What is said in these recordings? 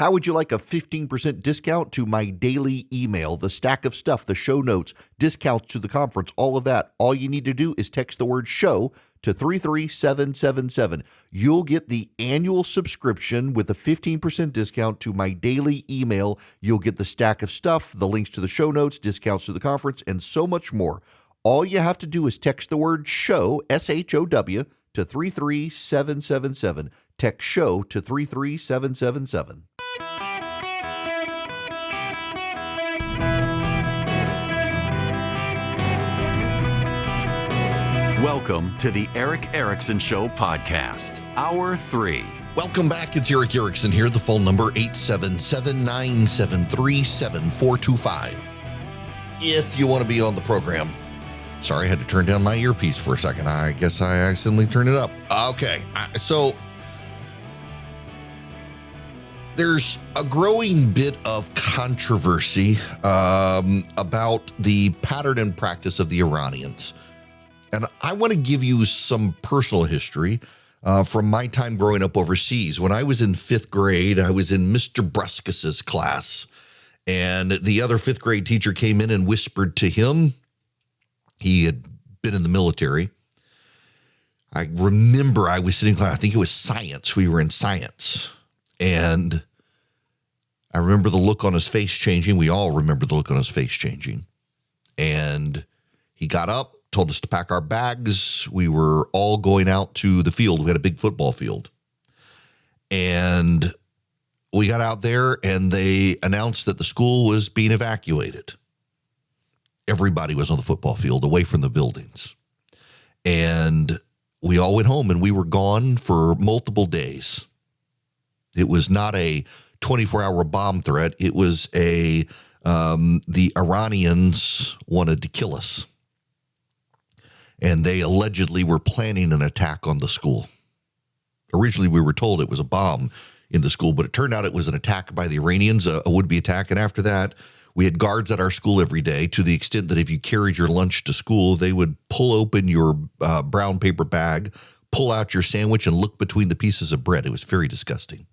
How would you like a 15% discount to my daily email, the stack of stuff, the show notes, discounts to the conference, all of that? All you need to do is text the word show to 33777. You'll get the annual subscription with a 15% discount to my daily email. You'll get the stack of stuff, the links to the show notes, discounts to the conference, and so much more. All you have to do is text the word show, SHOW, to 33777. Text show to 33777. Welcome to the Eric Erickson Show podcast, Hour 3. Welcome back. It's Eric Erickson here. The phone number 877-973-7425. If you want to be on the program. Sorry, I had to turn down my earpiece for a second. I guess I accidentally turned it up. Okay, so there's a growing bit of controversy about the pattern and practice of the Iranians. And I want to give you some personal history from my time growing up overseas. When I was in fifth grade, I was in Mr. Bruskus's class, and the other fifth grade teacher came in and whispered to him. He had been in the military. I remember I was sitting in class, I think it was science. We were in science. And I remember the look on his face changing. We all remember the look on his face changing. And he got up, told us to pack our bags. We were all going out to the field. We had a big football field. And we got out there and they announced that the school was being evacuated. Everybody was on the football field away from the buildings. And we all went home and we were gone for multiple days. It was not a 24-hour bomb threat. It was the Iranians wanted to kill us. And they allegedly were planning an attack on the school. Originally, we were told it was a bomb in the school, but it turned out it was an attack by the Iranians, a would-be attack. And after that, we had guards at our school every day, to the extent that if you carried your lunch to school, they would pull open your brown paper bag, pull out your sandwich, and look between the pieces of bread. It was very disgusting.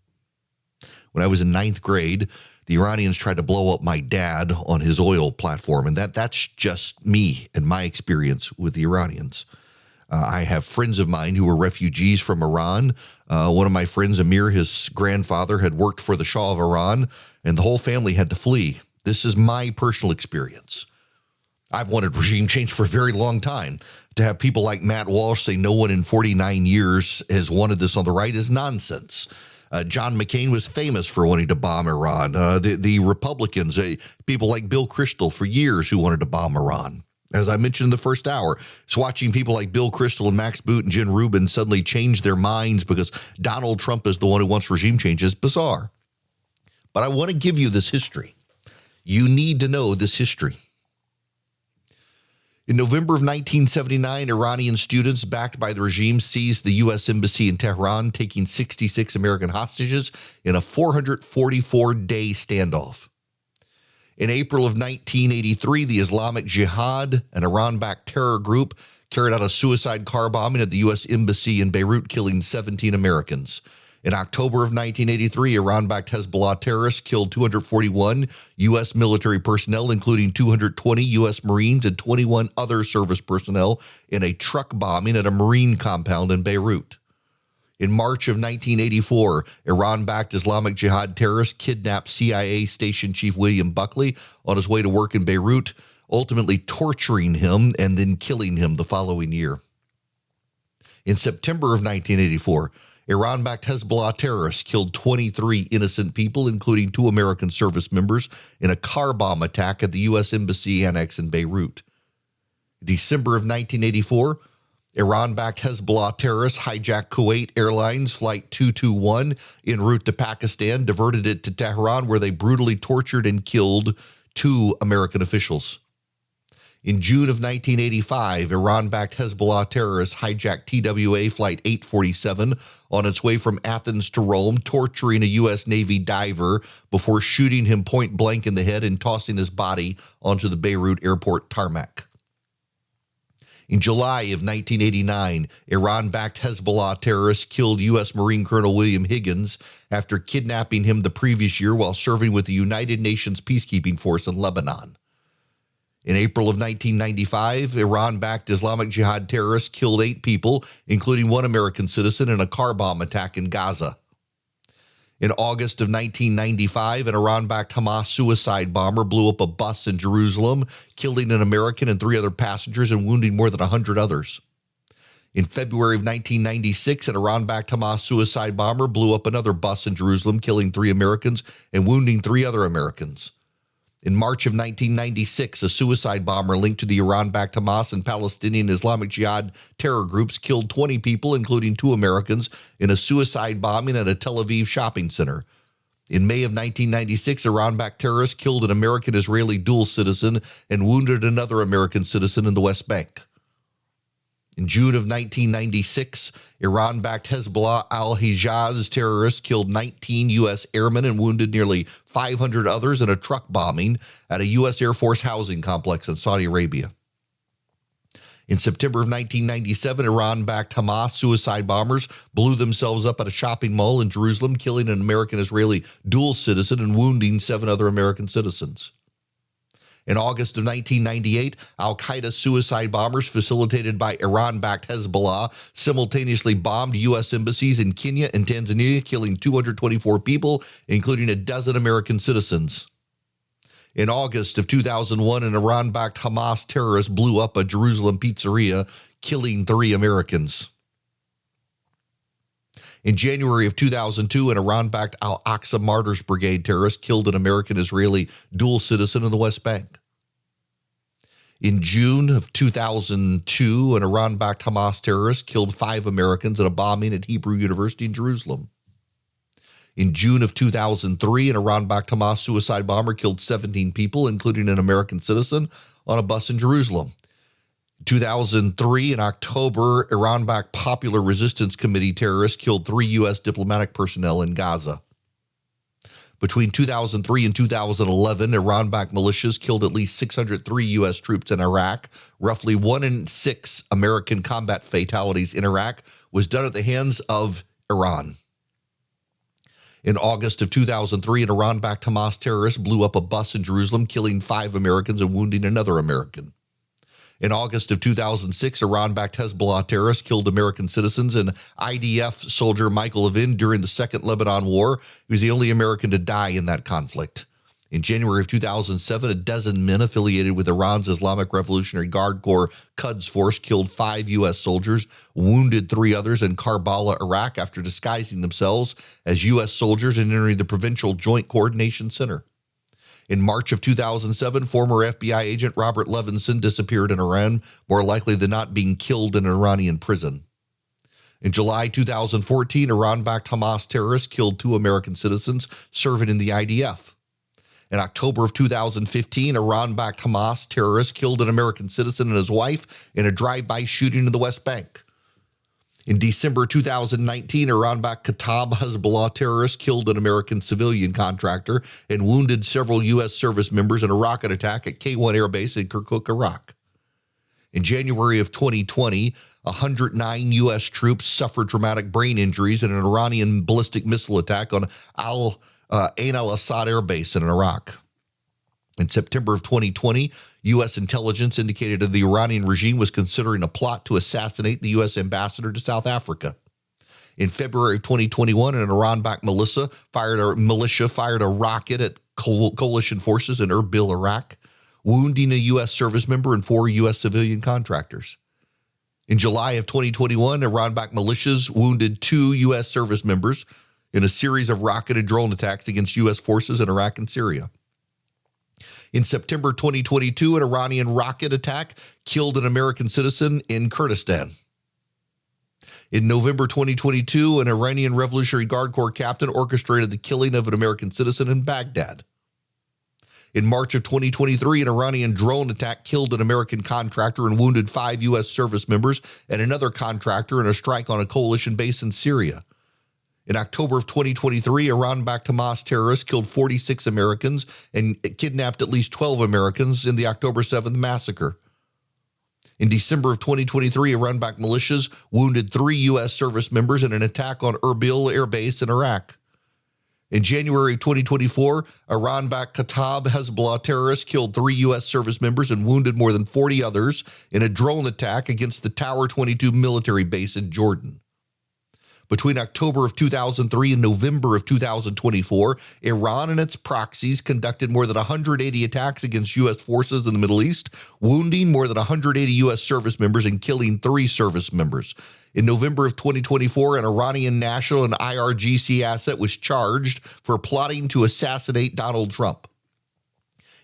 When I was in ninth grade, the Iranians tried to blow up my dad on his oil platform, and that's just me and my experience with the Iranians. I have friends of mine who were refugees from Iran. One of my friends, Amir, his grandfather had worked for the Shah of Iran, and the whole family had to flee. This is my personal experience. I've wanted regime change for a very long time. To have people like Matt Walsh say no one in 49 years has wanted this on the right is nonsense. John McCain was famous for wanting to bomb Iran. The Republicans, people like Bill Kristol for years who wanted to bomb Iran. As I mentioned in the first hour, it's watching people like Bill Kristol and Max Boot and Jen Rubin suddenly change their minds because Donald Trump is the one who wants regime change is bizarre. But I want to give you this history. You need to know this history. In November of 1979, Iranian students backed by the regime seized the U.S. Embassy in Tehran, taking 66 American hostages in a 444-day standoff. In April of 1983, the Islamic Jihad, an Iran-backed terror group, carried out a suicide car bombing at the U.S. Embassy in Beirut, killing 17 Americans. In October of 1983, Iran-backed Hezbollah terrorists killed 241 U.S. military personnel, including 220 U.S. Marines and 21 other service personnel in a truck bombing at a Marine compound in Beirut. In March of 1984, Iran-backed Islamic Jihad terrorists kidnapped CIA Station Chief William Buckley on his way to work in Beirut, ultimately torturing him and then killing him the following year. In September of 1984, Iran-backed Hezbollah terrorists killed 23 innocent people, including 2 American service members, in a car bomb attack at the U.S. Embassy Annex in Beirut. December of 1984, Iran-backed Hezbollah terrorists hijacked Kuwait Airlines Flight 221 en route to Pakistan, diverted it to Tehran, where they brutally tortured and killed 2 American officials. In June of 1985, Iran-backed Hezbollah terrorists hijacked TWA Flight 847 on its way from Athens to Rome, torturing a U.S. Navy diver before shooting him point blank in the head and tossing his body onto the Beirut airport tarmac. In July of 1989, Iran-backed Hezbollah terrorists killed U.S. Marine Colonel William Higgins after kidnapping him the previous year while serving with the United Nations peacekeeping force in Lebanon. In April of 1995, Iran-backed Islamic Jihad terrorists killed 8 people, including 1 American citizen, in a car bomb attack in Gaza. In August of 1995, an Iran-backed Hamas suicide bomber blew up a bus in Jerusalem, killing an American and 3 other passengers and wounding more than 100 others. In February of 1996, an Iran-backed Hamas suicide bomber blew up another bus in Jerusalem, killing 3 Americans and wounding 3 other Americans. In March of 1996, a suicide bomber linked to the Iran-backed Hamas and Palestinian Islamic Jihad terror groups killed 20 people, including 2 Americans, in a suicide bombing at a Tel Aviv shopping center. In May of 1996, Iran-backed terrorists killed an American-Israeli dual citizen and wounded another American citizen in the West Bank. In June of 1996, Iran-backed Hezbollah al-Hijaz terrorists killed 19 U.S. airmen and wounded nearly 500 others in a truck bombing at a U.S. Air Force housing complex in Saudi Arabia. In September of 1997, Iran-backed Hamas suicide bombers blew themselves up at a shopping mall in Jerusalem, killing an American-Israeli dual citizen and wounding 7 other American citizens. In August of 1998, al-Qaeda suicide bombers facilitated by Iran-backed Hezbollah simultaneously bombed U.S. embassies in Kenya and Tanzania, killing 224 people, including a dozen American citizens. In August of 2001, an Iran-backed Hamas terrorist blew up a Jerusalem pizzeria, killing 3 Americans. In January of 2002, an Iran-backed Al-Aqsa Martyrs Brigade terrorist killed an American-Israeli dual citizen in the West Bank. In June of 2002, an Iran-backed Hamas terrorist killed 5 Americans in a bombing at Hebrew University in Jerusalem. In June of 2003, an Iran-backed Hamas suicide bomber killed 17 people, including an American citizen, on a bus in Jerusalem. In 2003, in October, Iran-backed Popular Resistance Committee terrorists killed 3 U.S. diplomatic personnel in Gaza. Between 2003 and 2011, Iran-backed militias killed at least 603 U.S. troops in Iraq. Roughly 1 in 6 American combat fatalities in Iraq was done at the hands of Iran. In August of 2003, an Iran-backed Hamas terrorist blew up a bus in Jerusalem, killing 5 Americans and wounding another American. In August of 2006, Iran-backed Hezbollah terrorists killed American citizens and IDF soldier Michael Levin during the Second Lebanon War. He was the only American to die in that conflict. In January of 2007, a dozen men affiliated with Iran's Islamic Revolutionary Guard Corps Quds Force killed 5 U.S. soldiers, wounded 3 others in Karbala, Iraq, after disguising themselves as U.S. soldiers and entering the Provincial Joint Coordination Center. In March of 2007, former FBI agent Robert Levinson disappeared in Iran, more likely than not being killed in an Iranian prison. In July 2014, Iran-backed Hamas terrorists killed 2 American citizens serving in the IDF. In October of 2015, Iran-backed Hamas terrorists killed an American citizen and his wife in a drive-by shooting in the West Bank. In December 2019, Iran-backed Kataib Hezbollah terrorists killed an American civilian contractor and wounded several U.S. service members in a rocket attack at K-1 Air Base in Kirkuk, Iraq. In January of 2020, 109 U.S. troops suffered traumatic brain injuries in an Iranian ballistic missile attack on Ain al-Assad Air Base in Iraq. In September of 2020, U.S. intelligence indicated that the Iranian regime was considering a plot to assassinate the U.S. ambassador to South Africa. In February of 2021, an Iran-backed militia fired a rocket at coalition forces in Erbil, Iraq, wounding a U.S. service member and 4 U.S. civilian contractors. In July of 2021, Iran-backed militias wounded 2 U.S. service members in a series of rocket and drone attacks against U.S. forces in Iraq and Syria. In September 2022, an Iranian rocket attack killed an American citizen in Kurdistan. In November 2022, an Iranian Revolutionary Guard Corps captain orchestrated the killing of an American citizen in Baghdad. In March of 2023, an Iranian drone attack killed an American contractor and wounded 5 U.S. service members and another contractor in a strike on a coalition base in Syria. In October of 2023, Iran-backed Hamas terrorists killed 46 Americans and kidnapped at least 12 Americans in the October 7th massacre. In December of 2023, Iran-backed militias wounded 3 U.S. service members in an attack on Erbil Air Base in Iraq. In January 2024, Iran-backed Kataib Hezbollah terrorists killed 3 U.S. service members and wounded more than 40 others in a drone attack against the Tower 22 military base in Jordan. Between October of 2003 and November of 2024, Iran and its proxies conducted more than 180 attacks against U.S. forces in the Middle East, wounding more than 180 U.S. service members and killing 3 service members. In November of 2024, an Iranian national and IRGC asset was charged for plotting to assassinate Donald Trump.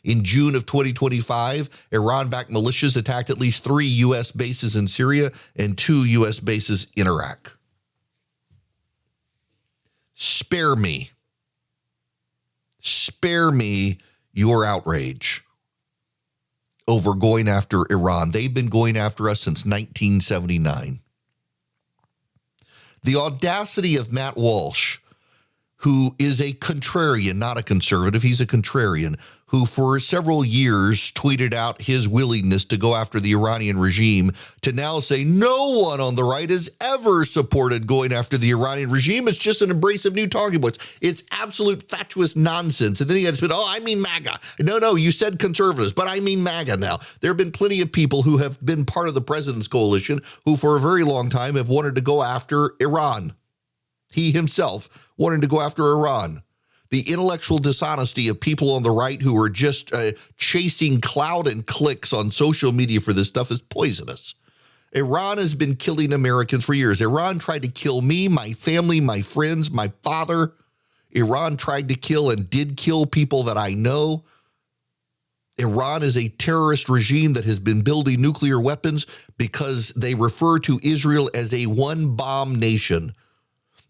In June of 2025, Iran-backed militias attacked at least 3 U.S. bases in Syria and 2 U.S. bases in Iraq. Spare me your outrage over going after Iran. They've been going after us since 1979. The audacity of Matt Walsh, who is a contrarian, not a conservative, he's a contrarian, who for several years tweeted out his willingness to go after the Iranian regime, to now say no one on the right has ever supported going after the Iranian regime. It's just an embrace of new talking points. It's absolute fatuous nonsense. And then he had to say, I mean MAGA. No, you said conservatives, but I mean MAGA now. There have been plenty of people who have been part of the president's coalition who for a very long time have wanted to go after Iran. He himself wanted to go after Iran. The intellectual dishonesty of people on the right who are just chasing clout and clicks on social media for this stuff is poisonous. Iran has been killing Americans for years. Iran tried to kill me, my family, my friends, my father. Iran tried to kill and did kill people that I know. Iran is a terrorist regime that has been building nuclear weapons because they refer to Israel as a one-bomb nation.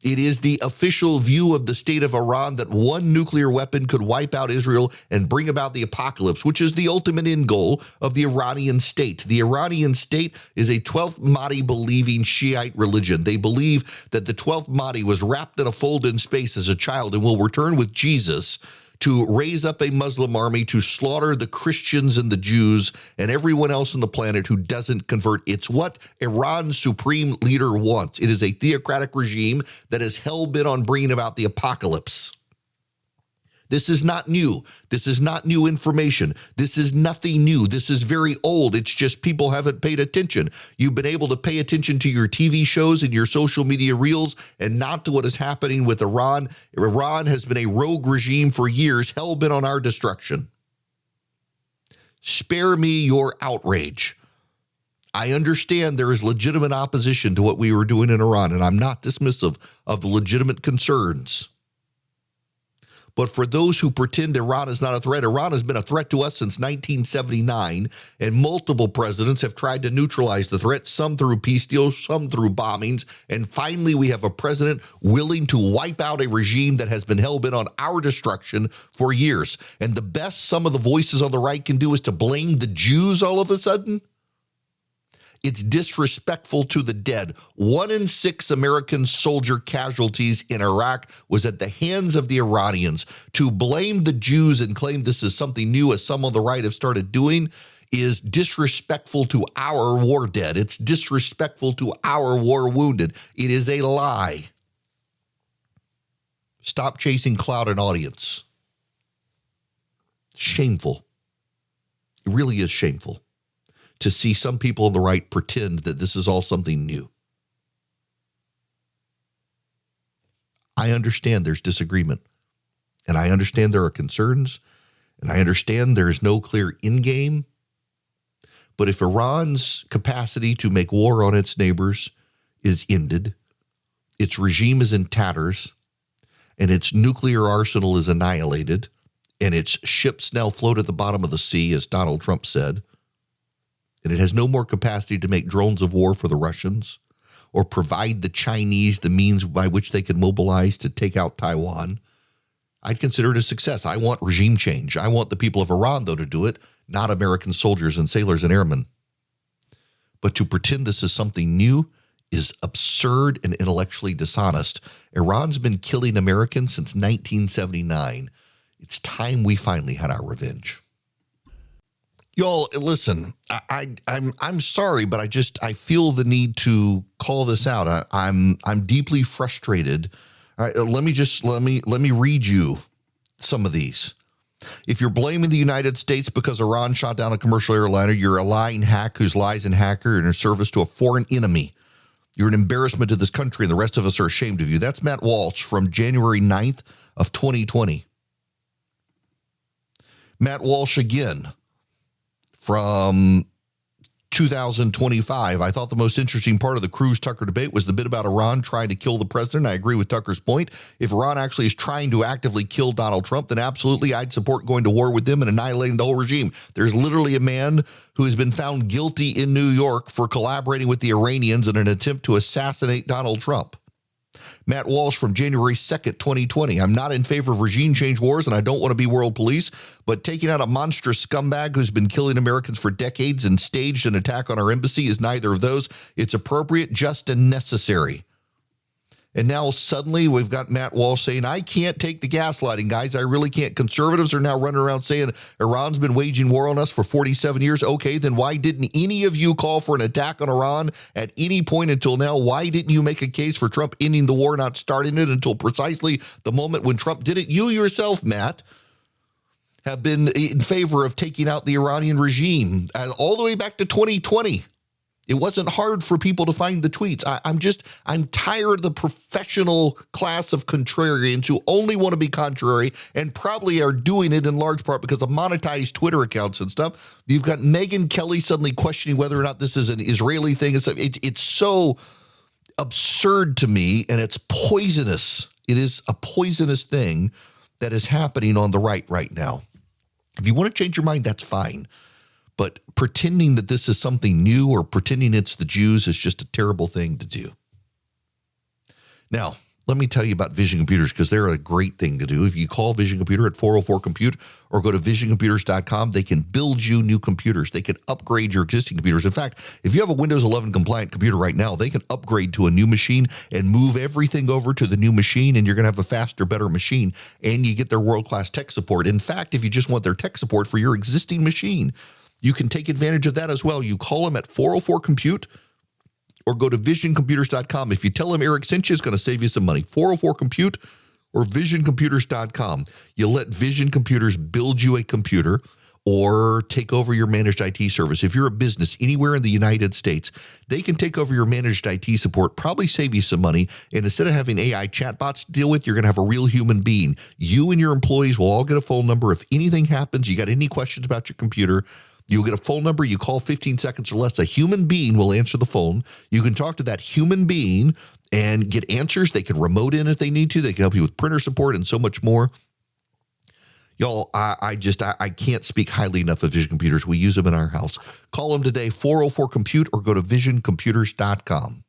It is the official view of the state of Iran that one nuclear weapon could wipe out Israel and bring about the apocalypse, which is the ultimate end goal of the Iranian state. The Iranian state is a 12th Mahdi-believing Shiite religion. They believe that the 12th Mahdi was wrapped in a fold in space as a child and will return with Jesus to raise up a Muslim army to slaughter the Christians and the Jews and everyone else on the planet who doesn't convert. It's what Iran's supreme leader wants. It is a theocratic regime that is hell-bent on bringing about the apocalypse. This is not new. This is not new information. This is nothing new. This is very old. It's just people haven't paid attention. You've been able to pay attention to your TV shows and your social media reels and not to what is happening with Iran. Iran has been a rogue regime for years, hell-bent on our destruction. Spare me your outrage. I understand there is legitimate opposition to what we were doing in Iran, and I'm not dismissive of the legitimate concerns. But for those who pretend Iran is not a threat, Iran has been a threat to us since 1979, and multiple presidents have tried to neutralize the threat, some through peace deals, some through bombings, and finally we have a president willing to wipe out a regime that has been hell-bent on our destruction for years. And the best some of the voices on the right can do is to blame the Jews all of a sudden? It's disrespectful to the dead. 1 in 6 American soldier casualties in Iraq was at the hands of the Iranians. To blame the Jews and claim this is something new, as some on the right have started doing, is disrespectful to our war dead. It's disrespectful to our war wounded. It is a lie. Stop chasing clout and audience. Shameful. It really is shameful to see some people on the right pretend that this is all something new. I understand there's disagreement, and I understand there are concerns, and I understand there is no clear end game. But if Iran's capacity to make war on its neighbors is ended, its regime is in tatters, and its nuclear arsenal is annihilated, and its ships now float at the bottom of the sea, as Donald Trump said, and it has no more capacity to make drones of war for the Russians or provide the Chinese the means by which they can mobilize to take out Taiwan, I'd consider it a success. I want regime change. I want the people of Iran, though, to do it, not American soldiers and sailors and airmen. But to pretend this is something new is absurd and intellectually dishonest. Iran's been killing Americans since 1979. It's time we finally had our revenge. Y'all, listen, I'm sorry, but I feel the need to call this out. I'm deeply frustrated. All right, let me read you some of these. If you're blaming the United States because Iran shot down a commercial airliner, you're a lying hack whose lies and hacker in service to a foreign enemy. You're an embarrassment to this country, and the rest of us are ashamed of you. That's Matt Walsh from January 9th of 2020. Matt Walsh again from 2025. I thought the most interesting part of the Cruz-Tucker debate was the bit about Iran trying to kill the president. I agree with Tucker's point. If Iran actually is trying to actively kill Donald Trump, then absolutely I'd support going to war with them and annihilating the whole regime. There's literally a man who has been found guilty in New York for collaborating with the Iranians in an attempt to assassinate Donald Trump. Matt Walsh from January 2nd, 2020. I'm not in favor of regime change wars, and I don't want to be world police, but taking out a monstrous scumbag who's been killing Americans for decades and staged an attack on our embassy is neither of those. It's appropriate, just, and necessary. And now suddenly we've got Matt Walsh saying, I can't take the gaslighting, guys. I really can't. Conservatives are now running around saying Iran's been waging war on us for 47 years. Okay, then why didn't any of you call for an attack on Iran at any point until now? Why didn't you make a case for Trump ending the war, not starting it until precisely the moment when Trump did it? You yourself, Matt, have been in favor of taking out the Iranian regime all the way back to 2020. It wasn't hard for people to find the tweets. I'm tired of the professional class of contrarians who only want to be contrary and probably are doing it in large part because of monetized Twitter accounts and stuff. You've got Megyn Kelly suddenly questioning whether or not this is an Israeli thing. It's so absurd to me, and it's poisonous. It is a poisonous thing that is happening on the right now. If you want to change your mind, that's fine. But pretending that this is something new or pretending it's the Jews is just a terrible thing to do. Now, let me tell you about Vision Computers because they're a great thing to do. If you call Vision Computer at 404-COMPUTE or go to visioncomputers.com, they can build you new computers. They can upgrade your existing computers. In fact, if you have a Windows 11 compliant computer right now, they can upgrade to a new machine and move everything over to the new machine, and you're going to have a faster, better machine, and you get their world-class tech support. In fact, if you just want their tech support for your existing machine, you can take advantage of that as well. You call them at 404-COMPUTE or go to visioncomputers.com. If you tell them Eric sent you, it's going to save you some money. 404-COMPUTE or visioncomputers.com. You let Vision Computers build you a computer or take over your managed IT service. If you're a business anywhere in the United States, they can take over your managed IT support, probably save you some money. And instead of having AI chatbots to deal with, you're going to have a real human being. You and your employees will all get a phone number. If anything happens, you got any questions about your computer, you'll get a phone number. You call 15 seconds or less. A human being will answer the phone. You can talk to that human being and get answers. They can remote in if they need to. They can help you with printer support and so much more. Y'all, I can't speak highly enough of Vision Computers. We use them in our house. Call them today, 404-COMPUTE, or go to visioncomputers.com.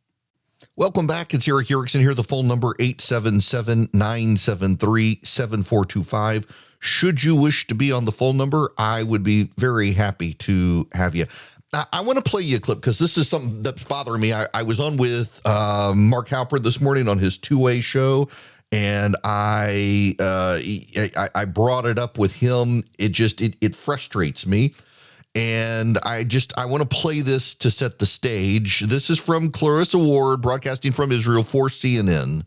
Welcome back. It's Eric Erickson here. The phone number, 877-973-7425. Should you wish to be on the phone number, I would be very happy to have you. I want to play you a clip because this is something that's bothering me. I was on with Mark Halpern this morning on his two-way show, and I brought it up with him. It frustrates me. And I want to play this to set the stage. This is from Clarissa Ward, broadcasting from Israel for CNN.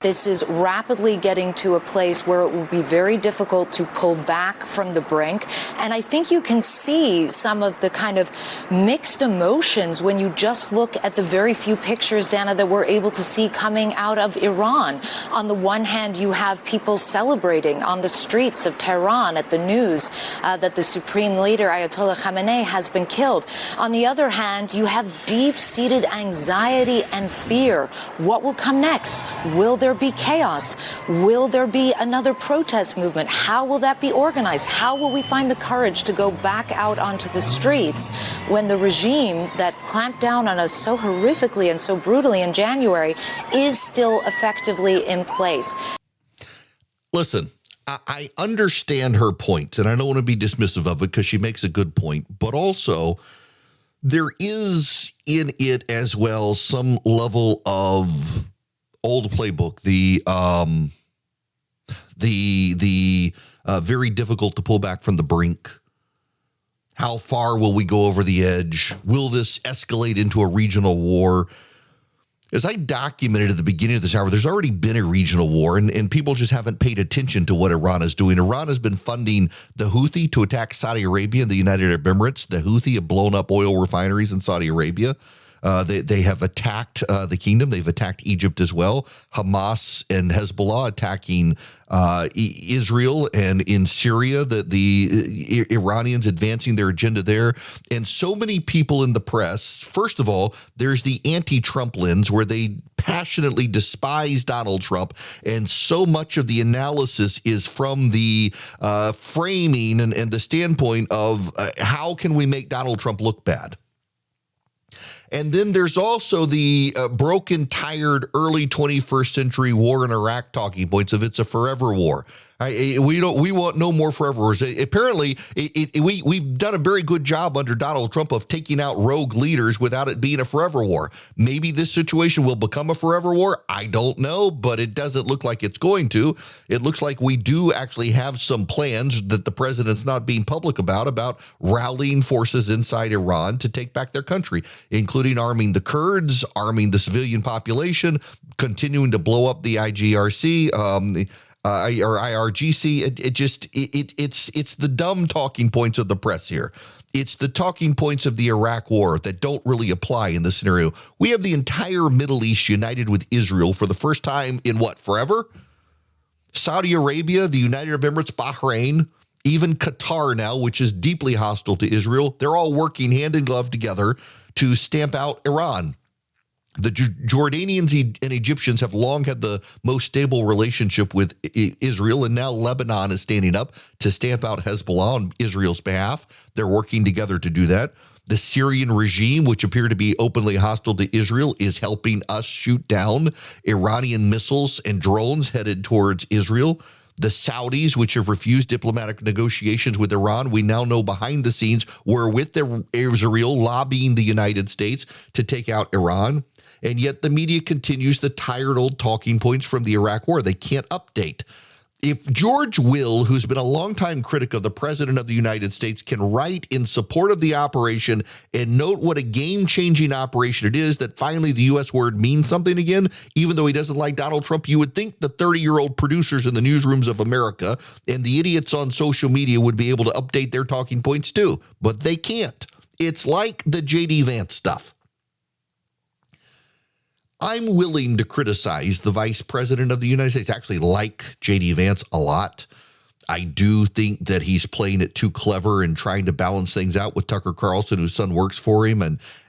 This is rapidly getting to a place where it will be very difficult to pull back from the brink. And I think you can see some of the kind of mixed emotions when you just look at the very few pictures, Dana, that we're able to see coming out of Iran. On the one hand, you have people celebrating on the streets of Tehran at the news that the supreme leader, Ayatollah Khamenei, has been killed. On the other hand, you have deep-seated anxiety and fear. What will come next? Will there be chaos? Will there be another protest movement? How will that be organized? How will we find the courage to go back out onto the streets when the regime that clamped down on us so horrifically and so brutally in January is still effectively in place? Listen, I understand her points, and I don't want to be dismissive of it because she makes a good point, but also there is in it as well some level of old playbook, the very difficult to pull back from the brink. How far will we go over the edge? Will this escalate into a regional war? As I documented at the beginning of this hour, there's already been a regional war, and people just haven't paid attention to what Iran is doing. Iran has been funding the Houthi to attack Saudi Arabia and the United Arab Emirates. The Houthi have blown up oil refineries in Saudi Arabia. They have attacked the kingdom. They've attacked Egypt as well. Hamas and Hezbollah attacking Israel, and in Syria, the Iranians advancing their agenda there. And so many people in the press, first of all, there's the anti-Trump lens where they passionately despise Donald Trump. And so much of the analysis is from the framing and the standpoint of how can we make Donald Trump look bad? And then there's also the broken, tired, early 21st century war in Iraq talking points of it's a forever war. We want no more forever wars. Apparently, we've done a very good job under Donald Trump of taking out rogue leaders without it being a forever war. Maybe this situation will become a forever war. I don't know, but it doesn't look like it's going to. It looks like we do actually have some plans that the president's not being public about rallying forces inside Iran to take back their country, including arming the Kurds, arming the civilian population, continuing to blow up the IGRC, or IRGC. It's the dumb talking points of the press here. It's the talking points of the Iraq war that don't really apply in this scenario. We have the entire Middle East united with Israel for the first time in forever? Saudi Arabia, the United Arab Emirates, Bahrain, even Qatar now, which is deeply hostile to Israel, they're all working hand in glove together to stamp out Iran. The Jordanians and Egyptians have long had the most stable relationship with Israel, and now Lebanon is standing up to stamp out Hezbollah on Israel's behalf. They're working together to do that. The Syrian regime, which appear to be openly hostile to Israel, is helping us shoot down Iranian missiles and drones headed towards Israel. The Saudis, which have refused diplomatic negotiations with Iran, we now know behind the scenes were with Israel lobbying the United States to take out Iran. And yet the media continues the tired old talking points from the Iraq war. They can't update. If George Will, who's been a longtime critic of the President of the United States, can write in support of the operation and note what a game-changing operation it is, that finally the U.S. word means something again, even though he doesn't like Donald Trump, you would think the 30-year-old producers in the newsrooms of America and the idiots on social media would be able to update their talking points too, but they can't. It's like the J.D. Vance stuff. I'm willing to criticize the vice president of the United States. I actually like J.D. Vance a lot. I do think that he's playing it too clever and trying to balance things out with Tucker Carlson, whose son works for him.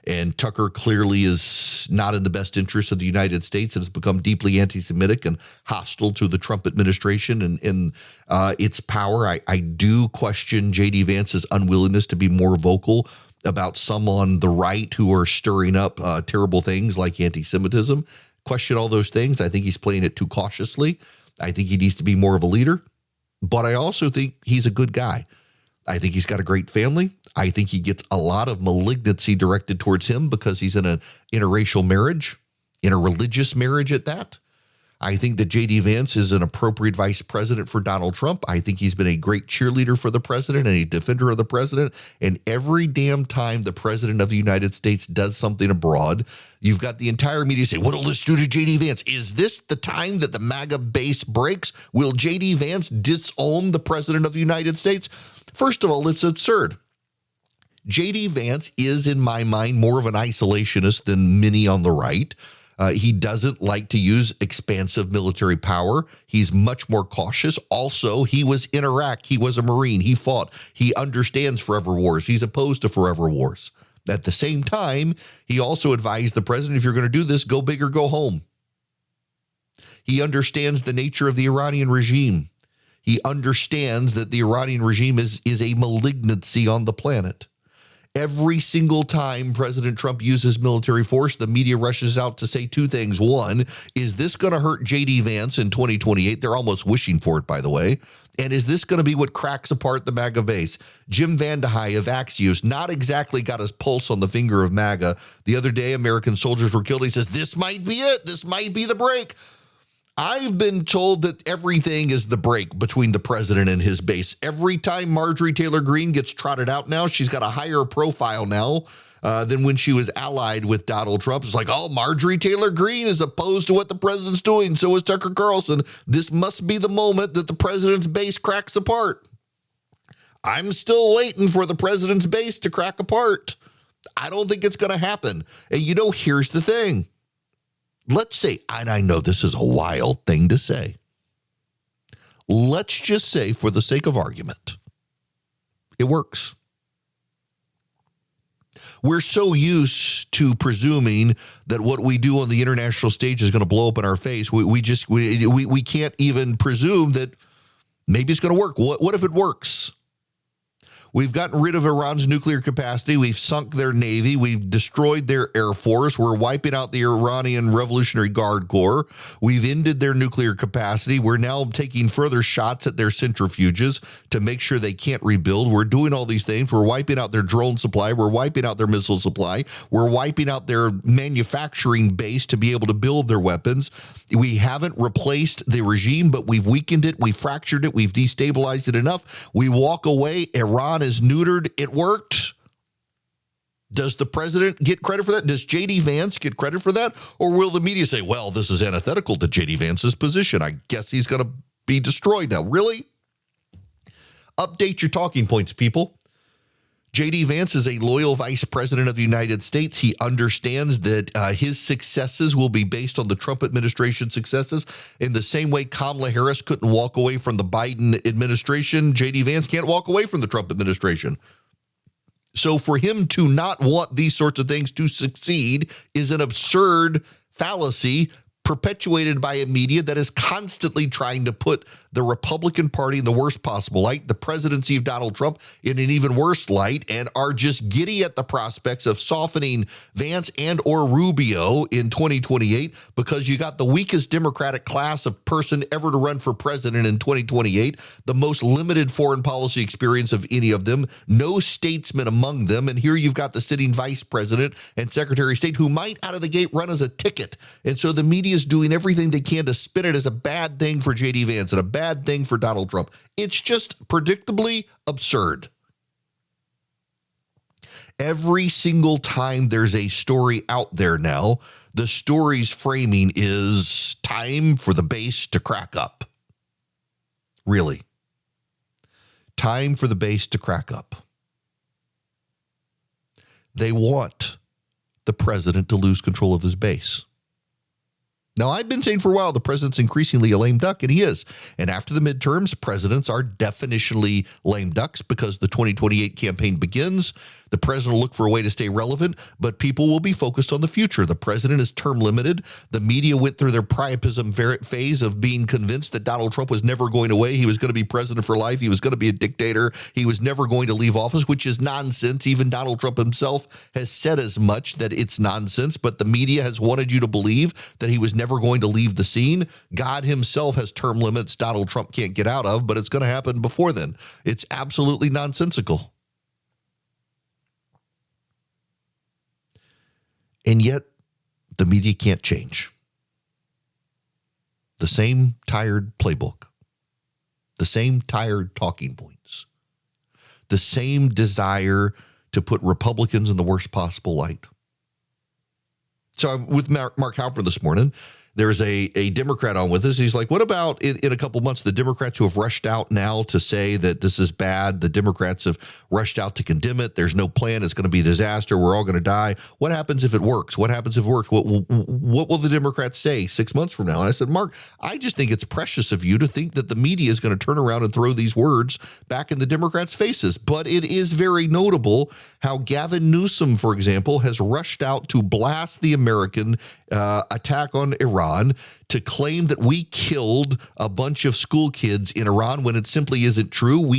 And Tucker clearly is not in the best interest of the United States and has become deeply anti-Semitic and hostile to the Trump administration and its power. I do question J.D. Vance's unwillingness to be more vocal about some on the right who are stirring up terrible things like anti-Semitism. Question all those things. I think he's playing it too cautiously. I think he needs to be more of a leader. But I also think he's a good guy. I think he's got a great family. I think he gets a lot of malignancy directed towards him because he's in an interracial marriage, in a religious marriage at that. I think that J.D. Vance is an appropriate vice president for Donald Trump. I think he's been a great cheerleader for the president and a defender of the president. And every damn time the president of the United States does something abroad, you've got the entire media say, what'll this do to J.D. Vance? Is this the time that the MAGA base breaks? Will J.D. Vance disown the president of the United States? First of all, it's absurd. J.D. Vance is, in my mind, more of an isolationist than many on the right. He doesn't like to use expansive military power. He's much more cautious. Also, he was in Iraq. He was a Marine. He fought. He understands forever wars. He's opposed to forever wars. At the same time, he also advised the president, if you're going to do this, go big or go home. He understands the nature of the Iranian regime. He understands that the Iranian regime is a malignancy on the planet. Every single time President Trump uses military force, the media rushes out to say two things. One, is this going to hurt J.D. Vance in 2028? They're almost wishing for it, by the way. And is this going to be what cracks apart the MAGA base? Jim Vandehei of Axios not exactly got his pulse on the finger of MAGA. The other day, American soldiers were killed. He says, this might be it. This might be the break. I've been told that everything is the break between the president and his base. Every time Marjorie Taylor Greene gets trotted out now, she's got a higher profile now than when she was allied with Donald Trump. It's like, oh, Marjorie Taylor Greene is opposed to what the president's doing. So is Tucker Carlson. This must be the moment that the president's base cracks apart. I'm still waiting for the president's base to crack apart. I don't think it's going to happen. And here's the thing. Let's say, and I know this is a wild thing to say. Let's just say, for the sake of argument, it works. We're so used to presuming that what we do on the international stage is going to blow up in our face. We can't even presume that maybe it's going to work. What if it works? We've gotten rid of Iran's nuclear capacity. We've sunk their navy. We've destroyed their air force. We're wiping out the Iranian Revolutionary Guard Corps. We've ended their nuclear capacity. We're now taking further shots at their centrifuges to make sure they can't rebuild. We're doing all these things. We're wiping out their drone supply. We're wiping out their missile supply. We're wiping out their manufacturing base to be able to build their weapons. We haven't replaced the regime, but we've weakened it. We've fractured it. We've destabilized it enough. We walk away. Iran is neutered. It worked. Does the president get credit for that? Does J.D. Vance get credit for that? Or will the media say, well, this is antithetical to J.D. Vance's position. I guess he's going to be destroyed now. Really? Update your talking points, people. J.D. Vance is a loyal vice president of the United States. He understands that his successes will be based on the Trump administration successes. In the same way Kamala Harris couldn't walk away from the Biden administration, J.D. Vance can't walk away from the Trump administration. So for him to not want these sorts of things to succeed is an absurd fallacy perpetuated by a media that is constantly trying to put the Republican Party in the worst possible light, the presidency of Donald Trump in an even worse light, and are just giddy at the prospects of softening Vance and or Rubio in 2028 because you got the weakest Democratic class of person ever to run for president in 2028, the most limited foreign policy experience of any of them, no statesman among them, and here you've got the sitting vice president and secretary of state who might out of the gate run as a ticket. And so the media is doing everything they can to spin it as a bad thing for J.D. Vance and a bad thing for Donald Trump. It's just predictably absurd. Every single time there's a story out there now, the story's framing is time for the base to crack up. Really. Time for the base to crack up. They want the president to lose control of his base. Now, I've been saying for a while the president's increasingly a lame duck, and he is. And after the midterms, presidents are definitionally lame ducks because the 2028 campaign begins. The president will look for a way to stay relevant, but people will be focused on the future. The president is term limited. The media went through their priapism phase of being convinced that Donald Trump was never going away. He was going to be president for life. He was going to be a dictator. He was never going to leave office, which is nonsense. Even Donald Trump himself has said as much, that it's nonsense, but the media has wanted you to believe that he was never going to leave the scene. God himself has term limits Donald Trump can't get out of, but it's going to happen before then. It's absolutely nonsensical. And yet, the media can't change. The same tired playbook, the same tired talking points, the same desire to put Republicans in the worst possible light. So I'm with Mark Halper this morning. There's a Democrat on with us. He's like, what about in a couple months, the Democrats who have rushed out now to say that this is bad? The Democrats have rushed out to condemn it. There's no plan. It's going to be a disaster. We're all going to die. What happens if it works? What happens if it works? What will the Democrats say 6 months from now? And I said, Mark, I just think it's precious of you to think that the media is going to turn around and throw these words back in the Democrats' faces. But it is very notable how Gavin Newsom, for example, has rushed out to blast the American attack on Iran, to claim that we killed a bunch of school kids in Iran when it simply isn't true.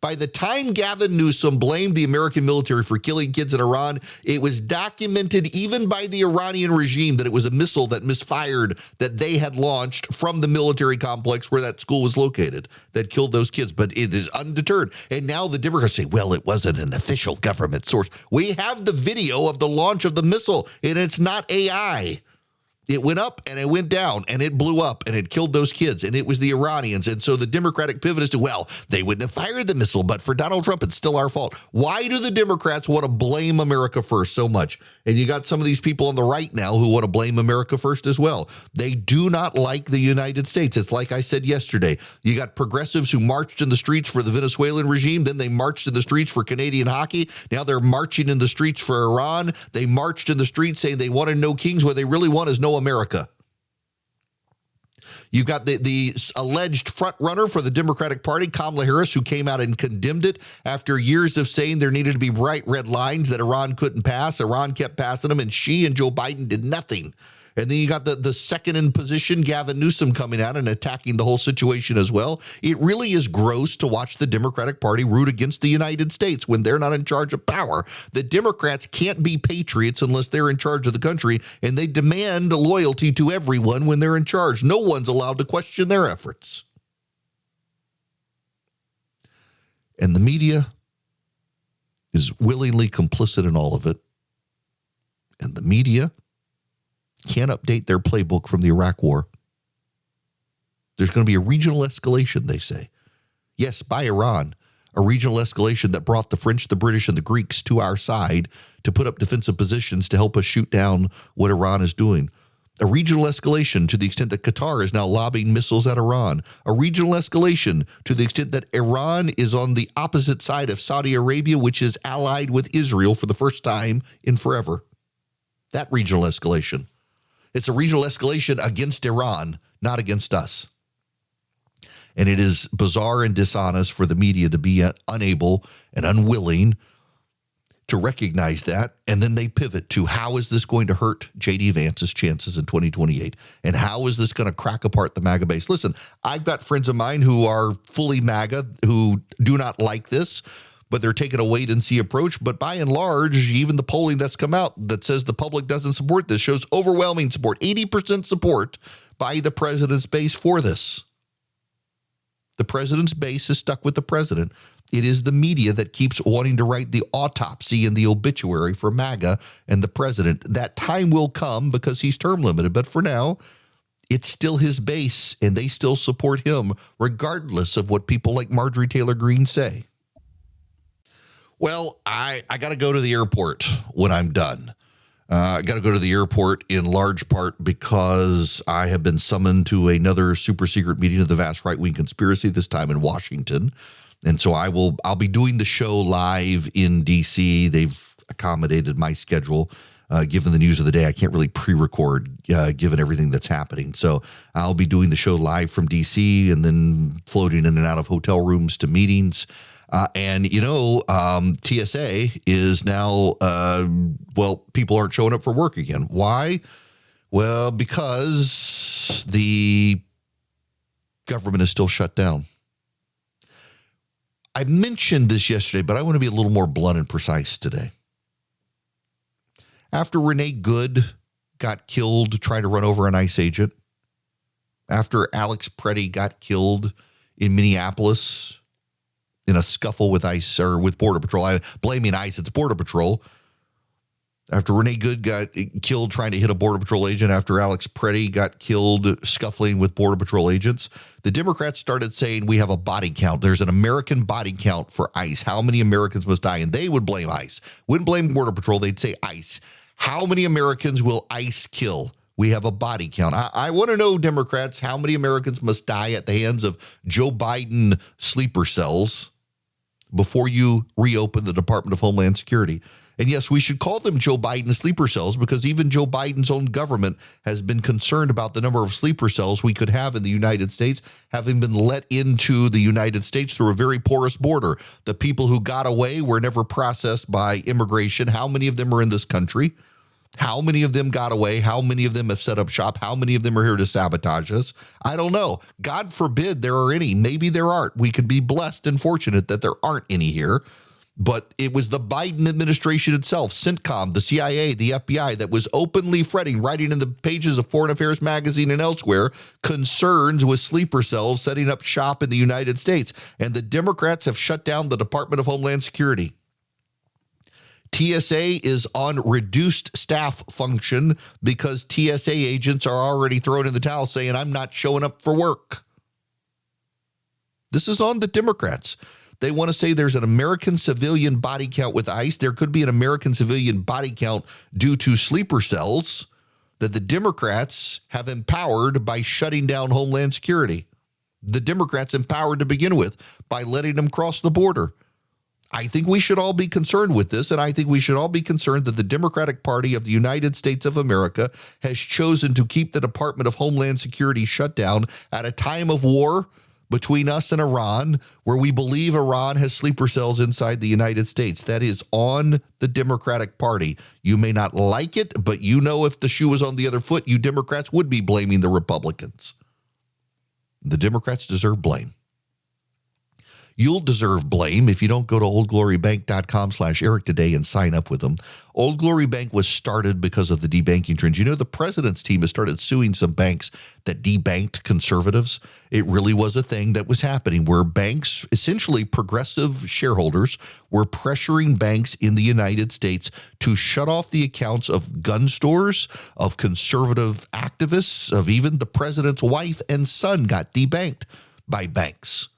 By the time Gavin Newsom blamed the American military for killing kids in Iran, it was documented even by the Iranian regime that it was a missile that misfired that they had launched from the military complex where that school was located that killed those kids. But it is undeterred. And now the Democrats say, well, it wasn't an official government source. We have the video of the launch of the missile, and it's not AI. It went up and it went down and it blew up and it killed those kids, and it was the Iranians. And so the Democratic pivot is to, well, they wouldn't have fired the missile, but for Donald Trump, it's still our fault. Why do the Democrats want to blame America first so much? And you got some of these people on the right now who want to blame America first as well. They do not like the United States. It's like I said yesterday. You got progressives who marched in the streets for the Venezuelan regime. Then they marched in the streets for Canadian hockey. Now they're marching in the streets for Iran. They marched in the streets saying they wanted no kings. What they really want is no America. You've got the alleged front runner for the Democratic Party, Kamala Harris, who came out and condemned it after years of saying there needed to be bright red lines that Iran couldn't pass. Iran kept passing them, and she and Joe Biden did nothing. And then you got the second in position, Gavin Newsom, coming out and attacking the whole situation as well. It really is gross to watch the Democratic Party root against the United States when they're not in charge of power. The Democrats can't be patriots unless they're in charge of the country, and they demand loyalty to everyone when they're in charge. No one's allowed to question their efforts. And the media is willingly complicit in all of it. And the media can't update their playbook from the Iraq War. There's going to be a regional escalation, they say. Yes, by Iran, a regional escalation that brought the French, the British, and the Greeks to our side to put up defensive positions to help us shoot down what Iran is doing. A regional escalation to the extent that Qatar is now lobbing missiles at Iran. A regional escalation to the extent that Iran is on the opposite side of Saudi Arabia, which is allied with Israel for the first time in forever. That regional escalation. It's a regional escalation against Iran, not against us. And it is bizarre and dishonest for the media to be unable and unwilling to recognize that. And then they pivot to, how is this going to hurt J.D. Vance's chances in 2028? And how is this going to crack apart the MAGA base? Listen, I've got friends of mine who are fully MAGA who do not like this, but they're taking a wait-and-see approach. But by and large, even the polling that's come out that says the public doesn't support this shows overwhelming support, 80% support by the president's base for this. The president's base is stuck with the president. It is the media that keeps wanting to write the autopsy and the obituary for MAGA and the president. That time will come because he's term limited. But for now, it's still his base, and they still support him, regardless of what people like Marjorie Taylor Greene say. Well, I got to go to the airport when I'm done. I got to go to the airport in large part because I have been summoned to another super secret meeting of the vast right-wing conspiracy, this time in Washington. And so I'll be doing the show live in D.C. They've accommodated my schedule. Given the news of the day, I can't really pre-record given everything that's happening. So I'll be doing the show live from D.C. and then floating in and out of hotel rooms to meetings. TSA is now, people aren't showing up for work again. Why? Well, because the government is still shut down. I mentioned this yesterday, but I want to be a little more blunt and precise today. After Renee Good got killed trying to run over an ICE agent, after Alex Preddy got killed in Minneapolis in a scuffle with ICE or with Border Patrol. I'm blaming ICE, it's Border Patrol. After Renee Good got killed trying to hit a Border Patrol agent, after Alex Preddy got killed scuffling with Border Patrol agents, the Democrats started saying we have a body count. There's an American body count for ICE. How many Americans must die? And they would blame ICE. Wouldn't blame Border Patrol. They'd say ICE. How many Americans will ICE kill? We have a body count. I want to know, Democrats, how many Americans must die at the hands of Joe Biden sleeper cells before you reopen the Department of Homeland Security. And yes, we should call them Joe Biden sleeper cells because even Joe Biden's own government has been concerned about the number of sleeper cells we could have in the United States, having been let into the United States through a very porous border. The people who got away were never processed by immigration. How many of them are in this country? How many of them got away? How many of them have set up shop? How many of them are here to sabotage us? I don't know. God forbid there are any. Maybe there aren't. We could be blessed and fortunate that there aren't any here. But it was the Biden administration itself, CENTCOM, the CIA, the FBI, that was openly fretting, writing in the pages of Foreign Affairs magazine and elsewhere, concerns with sleeper cells setting up shop in the United States. And the Democrats have shut down the Department of Homeland Security. TSA is on reduced staff function because TSA agents are already thrown in the towel saying, I'm not showing up for work. This is on the Democrats. They want to say there's an American civilian body count with ICE. There could be an American civilian body count due to sleeper cells that the Democrats have empowered by shutting down Homeland Security. The Democrats empowered to begin with by letting them cross the border. I think we should all be concerned with this, and I think we should all be concerned that the Democratic Party of the United States of America has chosen to keep the Department of Homeland Security shut down at a time of war between us and Iran, where we believe Iran has sleeper cells inside the United States. That is on the Democratic Party. You may not like it, but you know if the shoe was on the other foot, you Democrats would be blaming the Republicans. The Democrats deserve blame. You'll deserve blame if you don't go to oldglorybank.com/Eric today and sign up with them. Old Glory Bank was started because of the debanking trend. You know, the president's team has started suing some banks that debanked conservatives. It really was a thing that was happening where banks, essentially progressive shareholders, were pressuring banks in the United States to shut off the accounts of gun stores, of conservative activists, of even the president's wife and son got debanked by banks.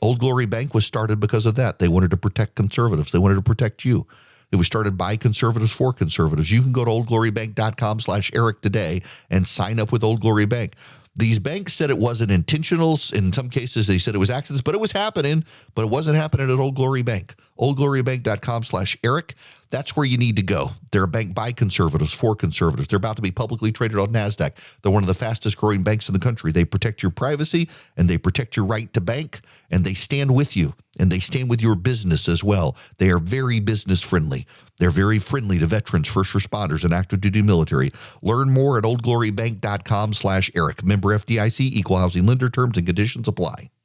Old Glory Bank was started because of that. They wanted to protect conservatives. They wanted to protect you. It was started by conservatives for conservatives. You can go to oldglorybank.com/Eric today and sign up with Old Glory Bank. These banks said it wasn't intentional. In some cases, they said it was accidents, but it was happening, but it wasn't happening at Old Glory Bank. oldglorybank.com/Eric. That's where you need to go. They're a bank by conservatives, for conservatives. They're about to be publicly traded on NASDAQ. They're one of the fastest growing banks in the country. They protect your privacy and they protect your right to bank, and they stand with you and they stand with your business as well. They are very business friendly. They're very friendly to veterans, first responders, and active duty military. Learn more at oldglorybank.com/Eric. Member FDIC, equal housing lender, terms and conditions apply.